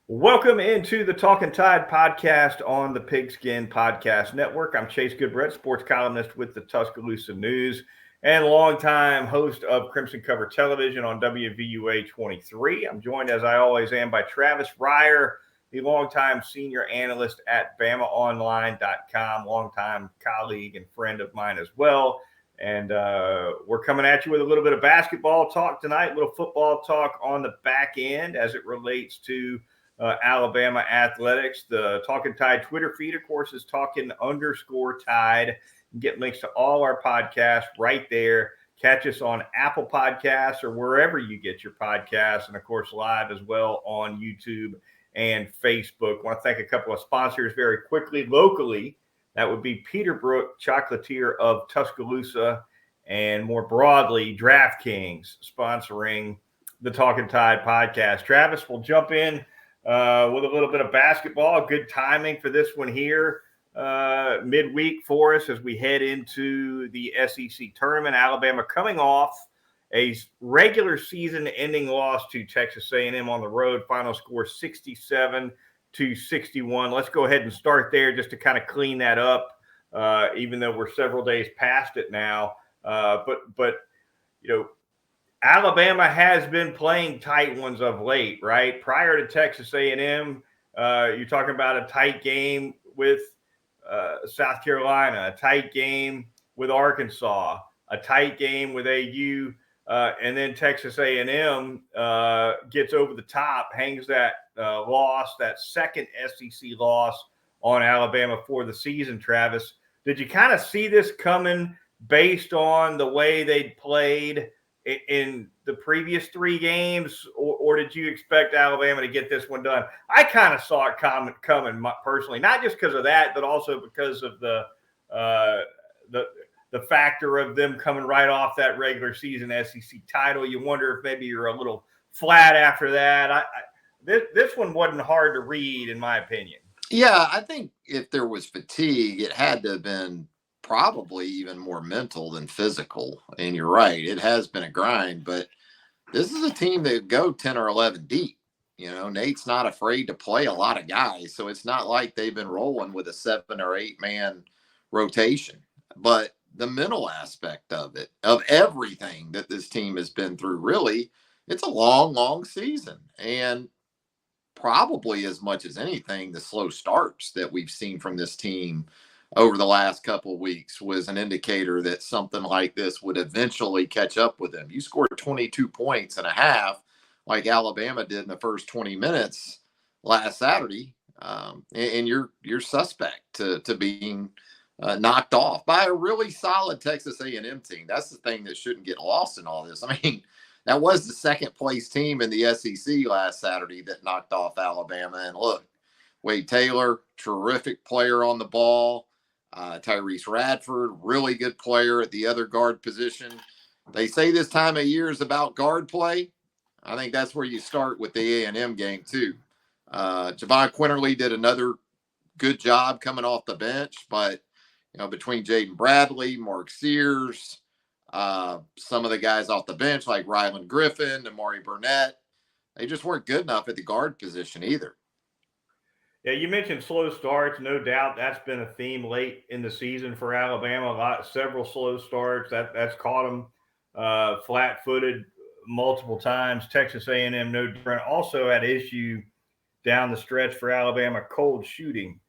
Welcome into the Talkin Tide podcast on the Pigskin Podcast Network. I'm Chase Goodbread, sports columnist with the Tuscaloosa News and longtime host of Crimson Cover Television on WVUA 23. I'm joined, as I always am, by Travis Reier, the longtime senior analyst at BamaOnline.com, longtime colleague and friend of mine as well. And we're coming at you with a little bit of basketball talk tonight, a little football talk on the back end as it relates to Alabama athletics. The Talkin Tide Twitter feed, of course, is Talkin_Tide. You can get links to all our podcasts right there. Catch us on Apple Podcasts or wherever you get your podcasts, and of course live as well on YouTube and Facebook. I want to thank a couple of sponsors very quickly. Locally, that would be Peterbrook Chocolatier of Tuscaloosa, and more broadly, DraftKings sponsoring the Talkin Tide podcast. Travis, will jump in with a little bit of basketball. Good timing for this one here midweek for us as we head into the SEC tournament. Alabama coming off a regular season ending loss to Texas A&M on the road. Final score 67-61. Let's go ahead and start there just to kind of clean that up, even though we're several days past it now. But you know, Alabama has been playing tight ones of late, right? Prior to Texas A&M, you're talking about a tight game with South Carolina, a tight game with Arkansas, a tight game with AU, and then Texas A&M gets over the top, hangs that loss, that second SEC loss on Alabama for the season. Travis, did you kind of see this coming based on the way they'd played in the previous three games, or did you expect Alabama to get this one done? I kind of saw it coming personally, not just because of that, but also because of the factor of them coming right off that regular season SEC title. You wonder if maybe you're a little flat after that. This one wasn't hard to read, in my opinion. Yeah, I think if there was fatigue, it had to have been probably even more mental than physical. And you're right, it has been a grind, but this is a team that go 10 or 11 deep. You know, Nate's not afraid to play a lot of guys, so it's not like they've been rolling with a 7 or 8 man rotation. But the mental aspect of it, of everything that this team has been through, really, it's a long season. And probably as much as anything, the slow starts that we've seen from this team over the last couple of weeks was an indicator that something like this would eventually catch up with them. You scored 22 points and a half like Alabama did in the first 20 minutes last Saturday, and you're suspect to being knocked off by a really solid Texas A&M team. That's the thing that shouldn't get lost in all this. I mean, that was the second place team in the SEC last Saturday that knocked off Alabama. And look, Wade Taylor, terrific player on the ball. Tyrese Radford, really good player at the other guard position. They say this time of year is about guard play. I think that's where you start with the A&M game too. Javon Quinterly did another good job coming off the bench, but you know, between Jaden Bradley, Mark Sears, some of the guys off the bench like Ryland Griffin, Amari Burnett, they just weren't good enough at the guard position either. Yeah, you mentioned slow starts. No doubt that's been a theme late in the season for Alabama. Several slow starts that's caught them flat-footed multiple times. Texas A&M no different. Also had issue down the stretch for Alabama, cold shooting,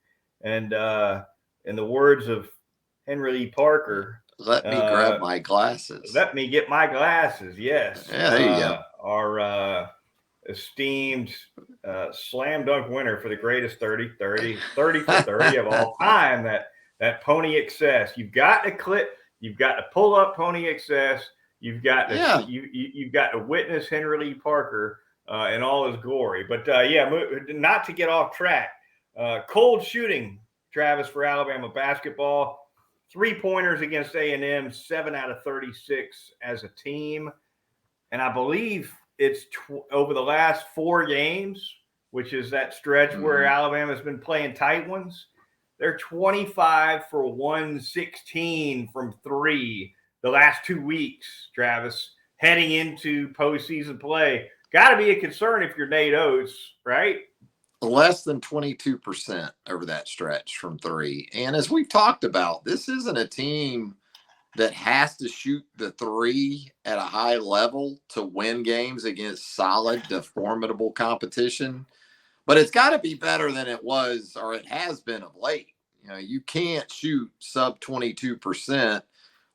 and in the words of Henry Lee Parker, let me grab my glasses. Let me get my glasses. Yes. Yeah, there you go. Our esteemed slam dunk winner for the greatest 30 for 30 of all time, that Pony Excess. You've got to pull up Pony Excess. You've got to you've got to witness Henry Lee Parker in all his glory. But not to get off track. Cold shooting, Travis, for Alabama basketball. 3-pointers against A&M, 7 out of 36 as a team. And I believe it's over the last 4 games, which is that stretch where Alabama's been playing tight ones. They're 25 for 116 from 3 the last 2 weeks, Travis, heading into postseason play. Got to be a concern if you're Nate Oates, right? less than 22% over that stretch from three. And as we've talked about, this isn't a team that has to shoot the three at a high level to win games against solid to formidable competition, but it's got to be better than it was or it has been of late. You can't shoot sub 22%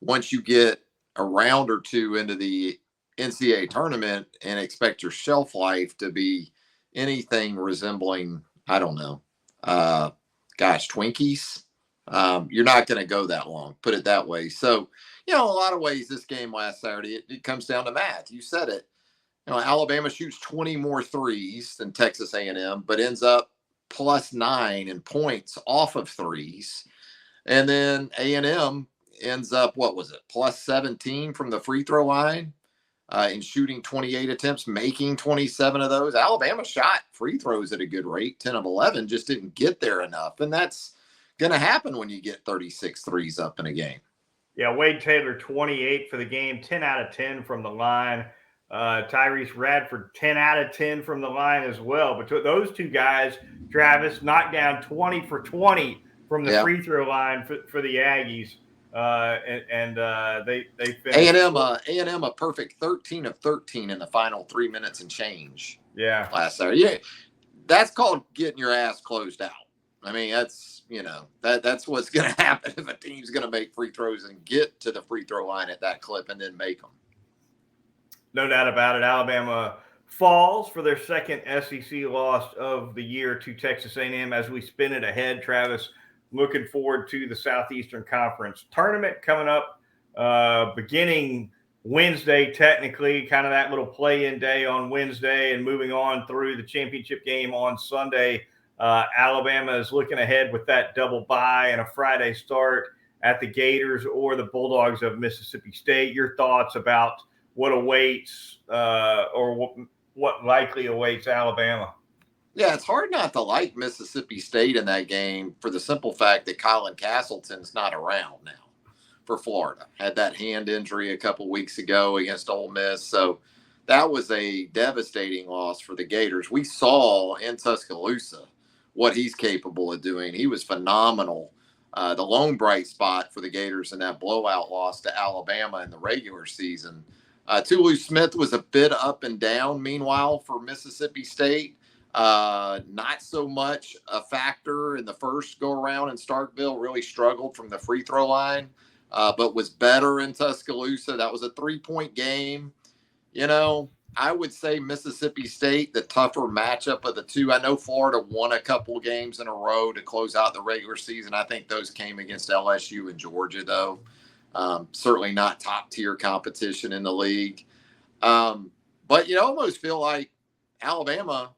once you get a round or two into the NCAA tournament and expect your shelf life to be anything resembling, I don't know, Twinkies. You're not going to go that long, put it that way. So, a lot of ways this game last Saturday, it comes down to math. You said it. Alabama shoots 20 more threes than Texas A&M, but ends up +9 in points off of threes. And then A&M ends up, what was it, +17 from the free throw line in shooting 28 attempts, making 27 of those. Alabama shot free throws at a good rate, 10 of 11, just didn't get there enough. And that's going to happen when you get 36 threes up in a game. Yeah, Wade Taylor, 28 for the game, 10 out of 10 from the line. Tyrese Radford, 10 out of 10 from the line as well. But those two guys, Travis, knocked down 20 for 20 from the free throw line for the Aggies. They finished. A&M a perfect 13 of 13 in the final 3 minutes and change. Yeah. Last Saturday. Yeah, that's called getting your ass closed out. I mean, that's that's what's going to happen if a team's going to make free throws and get to the free throw line at that clip and then make them. No doubt about it. Alabama falls for their second SEC loss of the year to Texas A&M. As we spin it ahead, Travis, looking forward to the Southeastern Conference tournament coming up beginning Wednesday, technically, kind of that little play-in day on Wednesday and moving on through the championship game on Sunday. Alabama is looking ahead with that double bye and a Friday start at the Gators or the Bulldogs of Mississippi State. Your thoughts about what awaits or what likely awaits Alabama? Yeah, it's hard not to like Mississippi State in that game for the simple fact that Colin Castleton's not around now for Florida. Had that hand injury a couple weeks ago against Ole Miss. So that was a devastating loss for the Gators. We saw in Tuscaloosa what he's capable of doing. He was phenomenal. The lone bright spot for the Gators in that blowout loss to Alabama in the regular season. Tulu Smith was a bit up and down, meanwhile, for Mississippi State. Not so much a factor in the first go-around in Starkville. Really struggled from the free throw line, but was better in Tuscaloosa. That was a 3-point game. I would say Mississippi State, the tougher matchup of the two. I know Florida won a couple games in a row to close out the regular season. I think those came against LSU and Georgia, though. Certainly not top-tier competition in the league. But you almost feel like Alabama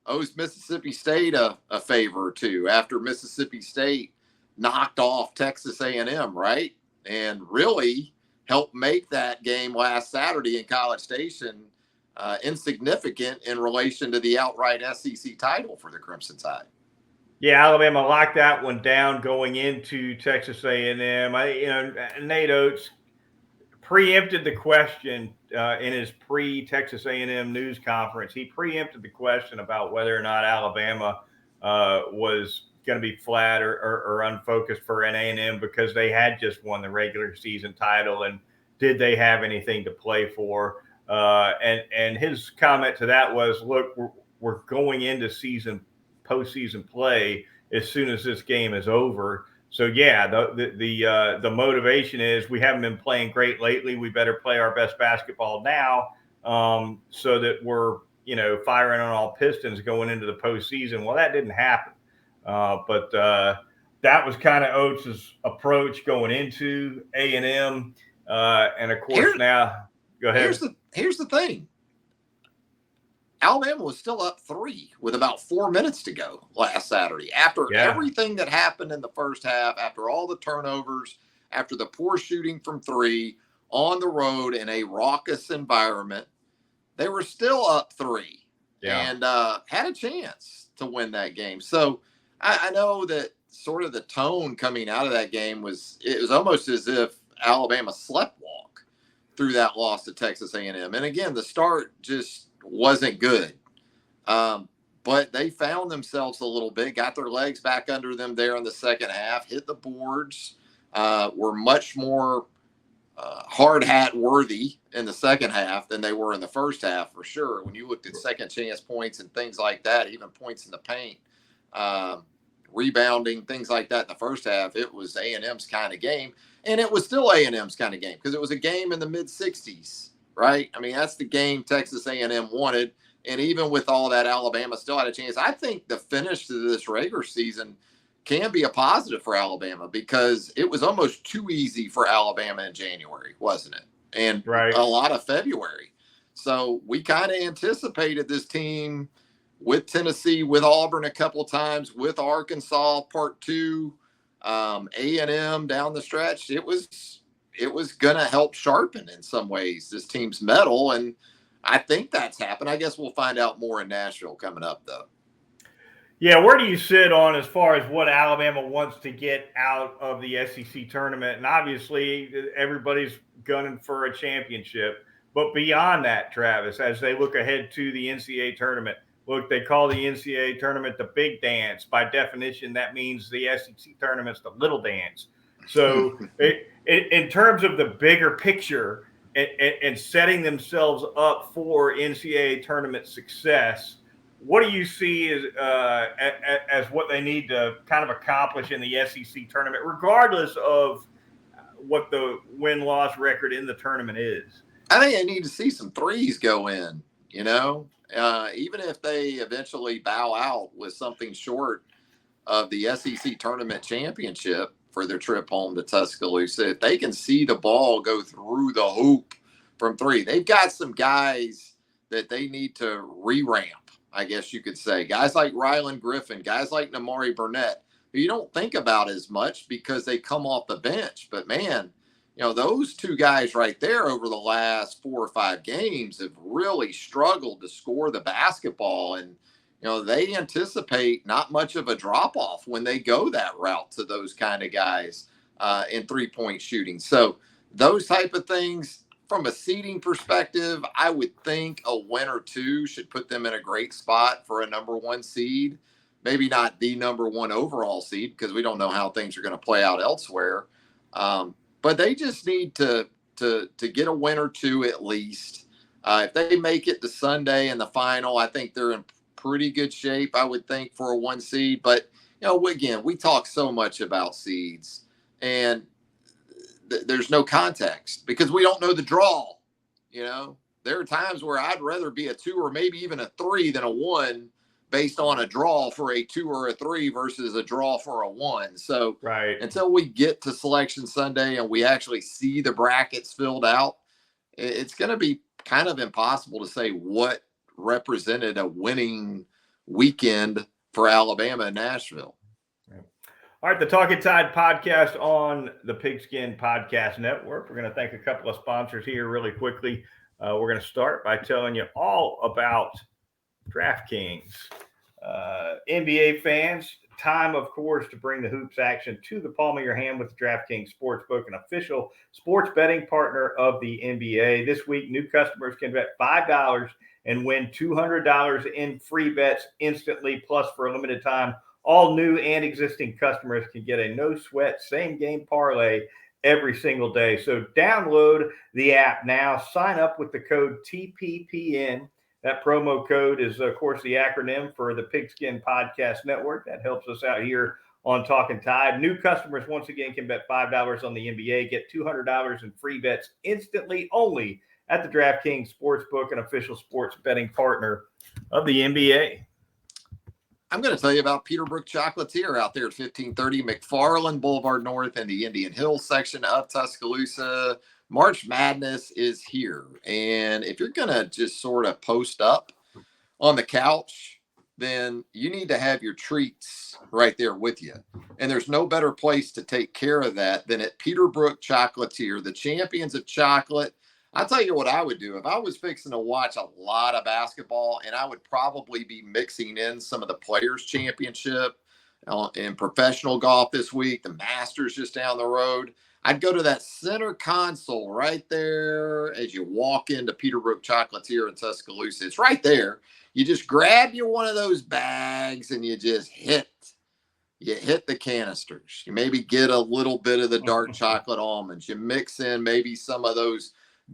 owes Mississippi State a favor or two after Mississippi State knocked off Texas A&M, right? And really helped make that game last Saturday in College Station insignificant in relation to the outright SEC title for the Crimson Tide. Yeah, Alabama locked that one down going into Texas A&M. Nate Oates preempted the question in his pre-Texas A&M news conference. He preempted the question about whether or not Alabama was going to be flat or unfocused for an A&M because they had just won the regular season title, and did they have anything to play for? And his comment to that was, look, we're going into postseason play as soon as this game is over. So yeah, the motivation is we haven't been playing great lately. We better play our best basketball now, so that we're firing on all pistons going into the postseason. Well, that didn't happen, but that was kind of Oates' approach going into A&M, and of course now. Go ahead. Here's the thing. Alabama was still up 3 with about 4 minutes to go last Saturday. After everything that happened in the first half, after all the turnovers, after the poor shooting from 3, on the road in a raucous environment, they were still up 3 and had a chance to win that game. So I know that sort of the tone coming out of that game was almost as if Alabama sleptwalk through that loss to Texas A&M. And again, the start just wasn't good. but they found themselves a little bit, got their legs back under them there in the second half, hit the boards, were much more hard hat worthy in the second half than they were in the first half, for sure. When you looked at second chance points and things like that, even points in the paint, rebounding, things like that in the first half, it was A&M's kind of game. And it was still A&M's kind of game because it was a game in the mid-60s, right? I mean, that's the game Texas A&M wanted. And even with all that, Alabama still had a chance. I think the finish to this regular season can be a positive for Alabama because it was almost too easy for Alabama in January, wasn't it? And a lot of February. So we kind of anticipated this team with Tennessee, with Auburn a couple of times, with Arkansas part 2, A&M down the stretch. It was going to help sharpen in some ways this team's mettle, and I think that's happened. I guess we'll find out more in Nashville coming up, though. Yeah, where do you sit on as far as what Alabama wants to get out of the SEC tournament? And obviously, everybody's gunning for a championship. But beyond that, Travis, as they look ahead to the NCAA tournament, look, they call the NCAA tournament the big dance. By definition, that means the SEC tournament's the little dance. So in terms of the bigger picture and setting themselves up for NCAA tournament success, what do you see as what they need to kind of accomplish in the SEC tournament, regardless of what the win-loss record in the tournament is? I think they need to see some threes go in, even if they eventually bow out with something short of the SEC tournament championship for their trip home to Tuscaloosa. If they can see the ball go through the hoop from 3, they've got some guys that they need to re-ramp, I guess you could say. Guys like Rylan Griffin, guys like Namari Burnett, who you don't think about as much because they come off the bench. But, man, those 2 guys right there over the last 4 or 5 games have really struggled to score the basketball. And, they anticipate not much of a drop-off when they go that route to those kind of guys in three-point shooting. So those type of things, from a seeding perspective, I would think a win or 2 should put them in a great spot for a number 1 seed. Maybe not the number 1 overall seed because we don't know how things are going to play out elsewhere. But they just need to get a win or 2 at least. If they make it to Sunday in the final, I think they're in pretty good shape, I would think, for a 1 seed. But, again, we talk so much about seeds, and there's no context because we don't know the draw. There are times where I'd rather be a 2 or maybe even a 3 than a 1 based on a draw for a 2 or a 3 versus a draw for a 1. So until we get to Selection Sunday and we actually see the brackets filled out, it's going to be kind of impossible to say what represented a winning weekend for Alabama and Nashville. All right, the Talkin Tide podcast on the Pigskin Podcast Network. We're going to thank a couple of sponsors here really quickly. We're going to start by telling you all about DraftKings. NBA fans, time, of course, to bring the hoops action to the palm of your hand with the DraftKings Sportsbook, an official sports betting partner of the NBA. This week, new customers can bet $5 and win $200 in free bets instantly. Plus, for a limited time, all new and existing customers can get a no-sweat same-game parlay every single day. So download the app now. Sign up with the code TPPN. That promo code is, of course, the acronym for the Pigskin Podcast Network. That helps us out here on Talkin Tide. New customers, once again, can bet $5 on the NBA, get $200 in free bets instantly only at the DraftKings Sportsbook, an official sports betting partner of the NBA. I'm going to tell you about Peterbrook Chocolatier out there at 1530 McFarland Boulevard North in the Indian Hills section of Tuscaloosa. March Madness is here. And if you're going to just sort of post up on the couch, then you need to have your treats right there with you. And there's no better place to take care of that than at Peterbrook Chocolatier, the champions of chocolate. I'll tell you what I would do if I was fixing to watch a lot of basketball, and I would probably be mixing in some of the Players' Championship in professional golf this week, the Masters just down the road. I'd go to that center console right there as you walk into Peterbrook Chocolatier in Tuscaloosa. It's right there. You just grab one of those bags and you just hit the canisters. You maybe get a little bit of the dark chocolate almonds. You mix in maybe some of those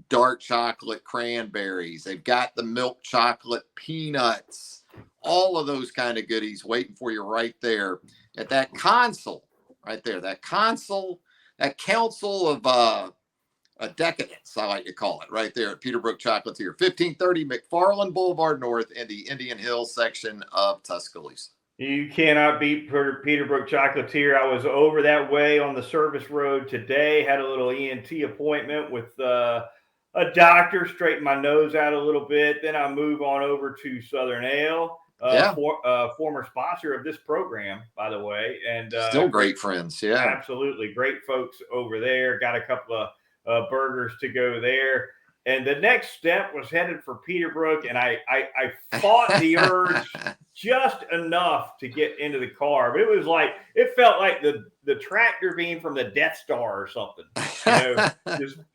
dark chocolate cranberries. They've got the milk chocolate peanuts, all of those kind of goodies waiting for you right there at that console right there. That council of a decadence, I like to call it, right there at Peterbrook Chocolatier, 1530 McFarland Boulevard North in the Indian Hills section of Tuscaloosa. You cannot beat Peterbrook Chocolatier. I was over that way on the service road today, had a little ENT appointment with a doctor, straightened my nose out a little bit. Then I move on over to Southern Ale, former sponsor of this program, by the way. And still great friends. Yeah, absolutely. Great folks over there. Got a couple of burgers to go there. And the next step was headed for Peterbrook, and I fought the urge just enough to get into the car. But it felt like the tractor beam from the Death Star or something,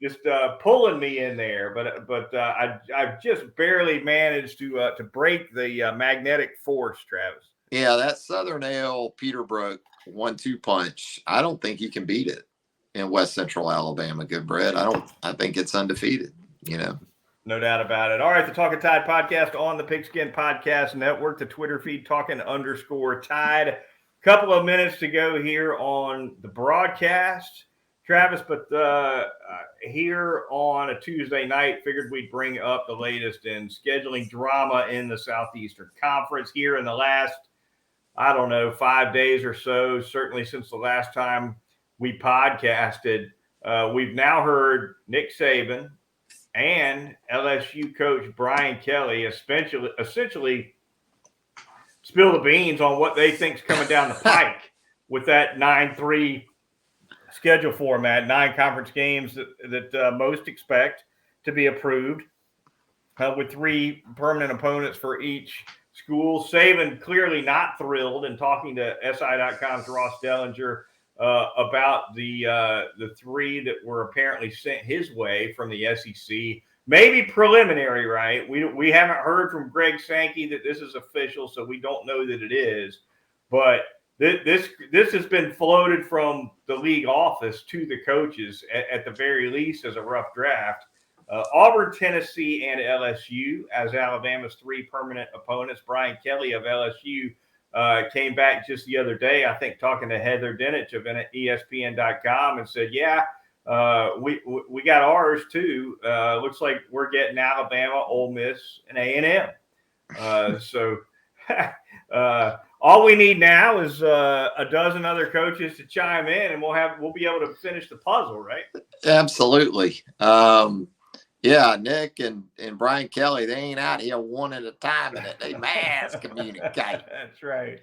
just pulling me in there. But I just barely managed to break the magnetic force, Travis. Yeah, that Southern Ale Peterbrook 1-2 punch. I don't think you can beat it in West Central Alabama. Goodbread. I think it's undefeated. No doubt about it. All right, the Talkin Tide podcast on the Pigskin Podcast Network, the Twitter feed Talkin_Tide. Couple of minutes to go here on the broadcast, Travis, but here on a Tuesday night, figured we'd bring up the latest in scheduling drama in the Southeastern Conference here in the last, 5 days or so, certainly since the last time we podcasted. We've now heard Nick Saban and LSU coach Brian Kelly essentially spill the beans on what they think is coming down the pike with that 9-3 schedule format, 9 conference games that most expect to be approved with 3 permanent opponents for each school. Saban clearly not thrilled, and talking to SI.com's Ross Dellinger about the 3 that were apparently sent his way from the SEC. Maybe preliminary, right? We haven't heard from Greg Sankey that this is official, so we don't know that it is. But this has been floated from the league office to the coaches at the very least as a rough draft. Auburn, Tennessee, and LSU as Alabama's 3 permanent opponents. Brian Kelly of LSU came back just the other day, I think, talking to Heather Dinich of ESPN.com and said, we got ours too. Looks like we're getting Alabama, Ole Miss, and A&M. So all we need now is a dozen other coaches to chime in, and we'll be able to finish the puzzle, right? Absolutely. Yeah, Nick and Brian Kelly, they ain't out here one at a time, and they mass communicate. That's right.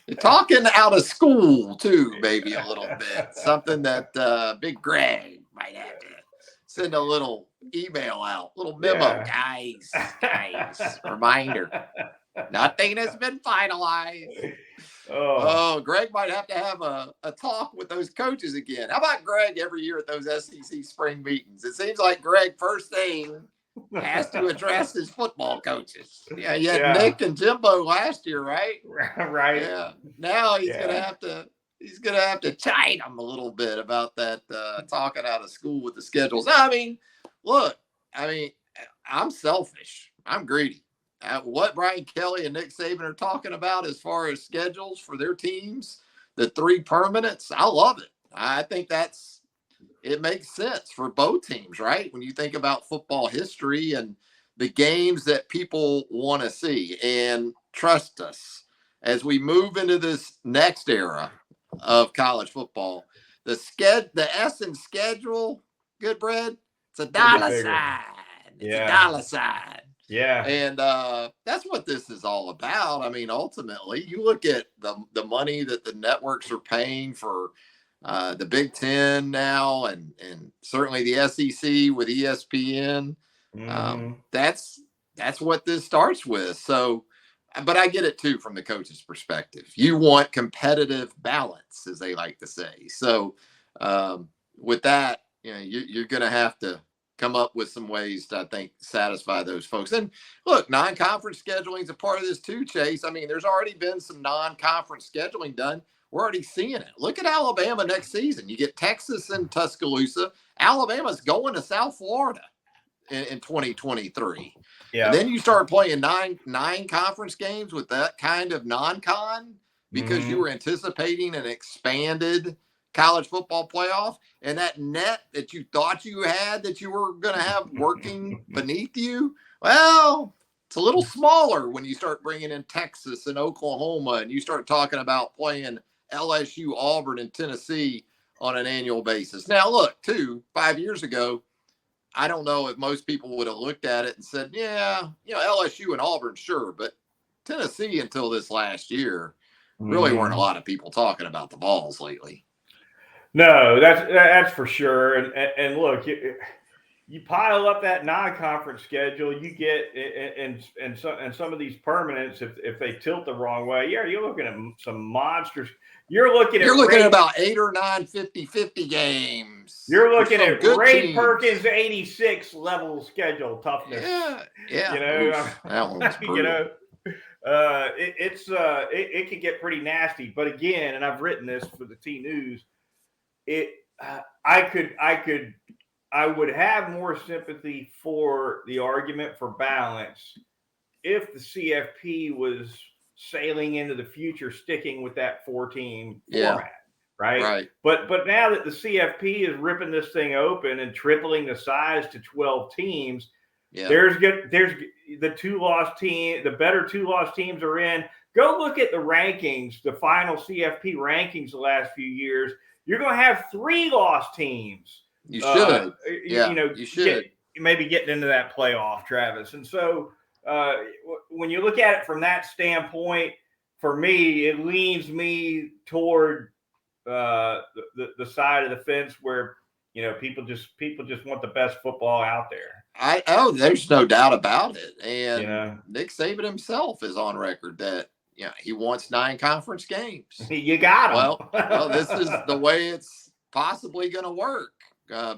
They're talking out of school too, maybe a little bit. Something that Big Greg might have to send a little email out, little memo, guys, reminder. Nothing has been finalized. Oh, Greg might have to have a talk with those coaches again. How about Greg every year at those SEC spring meetings? It seems like Greg first thing has to address his football coaches. Yeah, you had Nick and Jimbo last year, right? Right. Yeah. Now he's gonna have to chide them a little bit about that talking out of school with the schedules. Look, I'm selfish. I'm greedy. What Brian Kelly and Nick Saban are talking about as far as schedules for their teams, the 3 permanents, I love it. I think it makes sense for both teams, right? When you think about football history and the games that people want to see. And trust us, as we move into this next era of college football, the Essence schedule, Goodbread, it's a dollar sign. It's a dollar sign. Yeah. And that's what this is all about. Ultimately, you look at the money that the networks are paying for the Big Ten now, and certainly the SEC with ESPN. That's what this starts with. So, but I get it too from the coach's perspective. You want competitive balance, as they like to say. So, with that, you're going to have to come up with some ways to, I think, satisfy those folks. And look, non-conference scheduling is a part of this too, Chase. I mean, there's already been some non-conference scheduling done. We're already seeing it. Look at Alabama next season. You get Texas and Tuscaloosa. Alabama's going to South Florida in 2023. Yeah. And then you start playing nine conference games with that kind of non-con because you were anticipating an expanded college football playoff, and that net that you thought you had that you were going to have working beneath you, well, it's a little smaller when you start bringing in Texas and Oklahoma and you start talking about playing LSU, Auburn, and Tennessee on an annual basis. Now, look, 5 years ago, I don't know if most people would have looked at it and said, yeah, LSU and Auburn, sure. But Tennessee, until this last year, really weren't a lot of people talking about the Vols lately. No, that's for sure. And look, you pile up that non-conference schedule, you get and some of these permanents, if they tilt the wrong way, you're looking at some monsters. You're looking at about 8 or 9 50-50 games. You're looking at Ray Perkins 86 level schedule toughness. Yeah. That one's brutal. It could get pretty nasty. But again, and I've written this for the T News, I would have more sympathy for the argument for balance if the CFP was sailing into the future, sticking with that 4-team format, right? But now that the CFP is ripping this thing open and tripling the size to 12 teams, there's the 2-loss team, the better 2-loss teams are in. Go look at the rankings, the final CFP rankings the last few years. You're going to have 3-loss teams. You should. You should. Maybe getting into that playoff, Travis. And so when you look at it from that standpoint, for me, it leans me toward the side of the fence where, people just want the best football out there. There's no doubt about it. And Nick Saban himself is on record that he wants 9 conference games. You got him. Well, this is the way it's possibly going to work.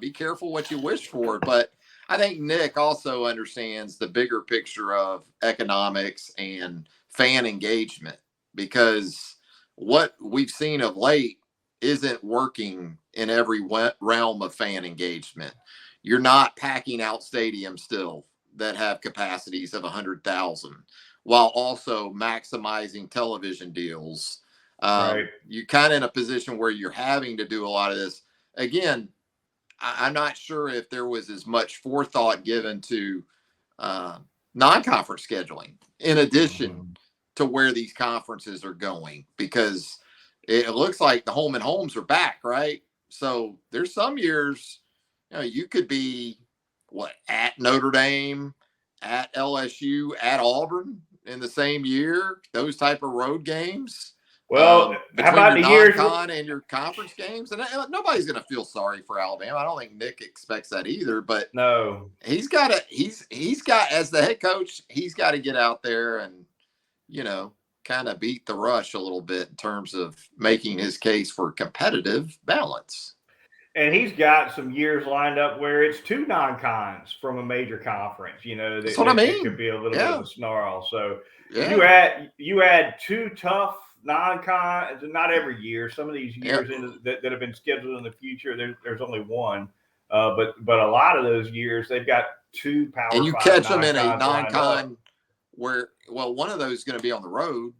Be careful what you wish for. But I think Nick also understands the bigger picture of economics and fan engagement, because what we've seen of late isn't working in every realm of fan engagement. You're not packing out stadiums still that have capacities of 100,000 while also maximizing television deals. You're kind of in a position where you're having to do a lot of this. Again, I'm not sure if there was as much forethought given to non-conference scheduling in addition to where these conferences are going, because it looks like the home and homes are back, right? So there's some years, you could be at Notre Dame, at LSU, at Auburn in the same year, those type of road games. Well, how about the years and your conference games? And nobody's going to feel sorry for Alabama. I don't think Nick expects that either. But no, he's got as the head coach, he's got to get out there and kind of beat the rush a little bit in terms of making his case for competitive balance. And he's got some years lined up where it's 2 non-cons from a major conference. That's what I mean. It could be a little bit of a snarl. So you add 2 tough non-con, not every year. Some of these years that have been scheduled in the future, there's only one. But a lot of those years they've got 2 power. And you catch them in a non-con where, one of those is going to be on the road.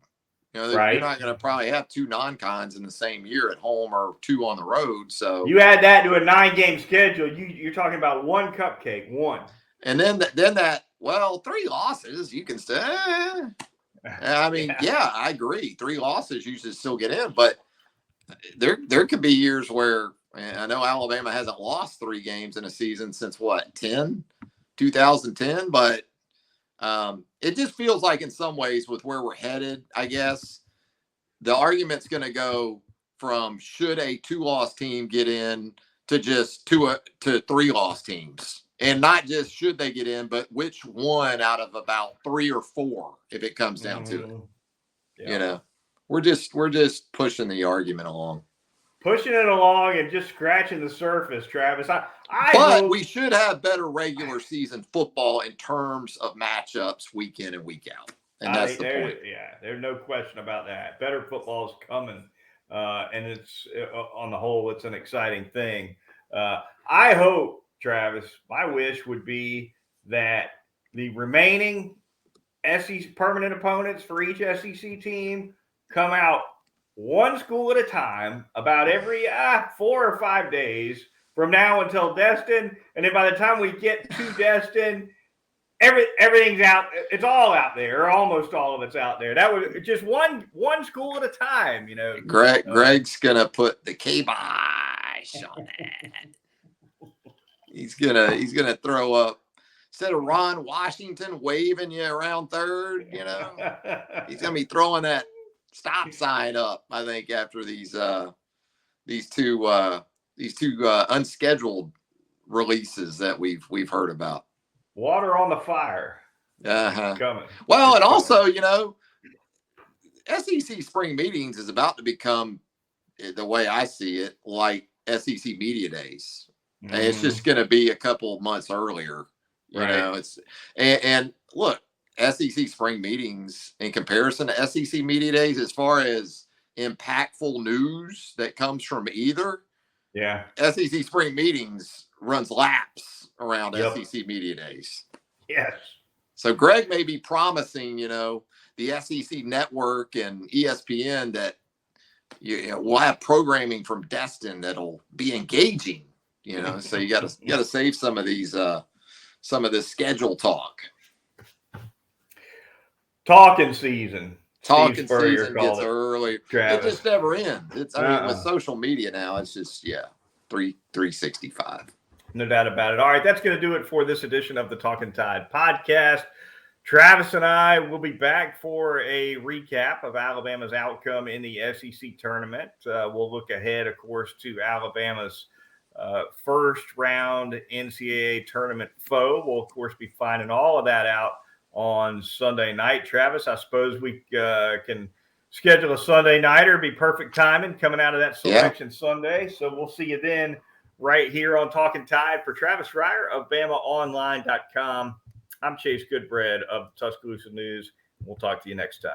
You're not going to probably have 2 non-cons in the same year at home or 2 on the road. So you add that to a 9-game schedule, you're talking about 1 cupcake, 1. And then 3 losses, you can say. I agree. 3 losses, you should still get in. But there could be years where, I know Alabama hasn't lost 3 games in a season since 2010. But it just feels like in some ways with where we're headed, I guess, the argument's going to go from should a 2-loss team get in to just 2 to 3-loss teams. And not just should they get in, but which one out of about 3 or 4, if it comes down to it. We're just pushing the argument along. pushing it along and just scratching the surface, Travis. But hope we should have better regular season football in terms of matchups week in and week out. And that's the point. Yeah, there's no question about that. Better football is coming. And it's on the whole, it's an exciting thing. I hope, Travis, my wish would be that the remaining SEC permanent opponents for each SEC team come out one school at a time about every 4 or 5 days from now until Destin. And then by the time we get to Destin, everything's out. It's all out there, or almost all of it's out there. That was just one school at a time, you know. Greg's gonna put the kibosh on that. He's gonna throw up, instead of Ron Washington waving you around third, you know, he's gonna be throwing that stop sign up. I think after these two unscheduled releases that we've heard about. Water on the fire. Uh-huh. Coming. Well, and also, you know, SEC spring meetings is about to become, the way I see it, like SEC media days. Mm-hmm. And it's just going to be a couple of months earlier. You know, it's and look, SEC spring meetings in comparison to SEC media days, as far as impactful news that comes from either. Yeah. SEC spring meetings runs laps around SEC media days. Yes. So Greg may be promising, you know, the SEC network and ESPN that you know, we'll have programming from Destin that'll be engaging, you know. So you got to save some of these some of this schedule talk. Talking season. Talking season gets early. Travis. It just never ends. It's I mean, with social media now, it's just 365. No doubt about it. All right, that's going to do it for this edition of the Talkin Tide podcast. Travis and I will be back for a recap of Alabama's outcome in the SEC tournament. We'll look ahead, of course, to Alabama's first round NCAA tournament foe. We'll, of course, be finding all of that out on Sunday night. Travis, I suppose we can schedule a Sunday nighter. Be perfect timing coming out of that selection Sunday. So we'll see you then right here on Talkin Tide. For Travis Reier of BamaOnline.com, I'm Chase Goodbread of Tuscaloosa News. We'll talk to you next time.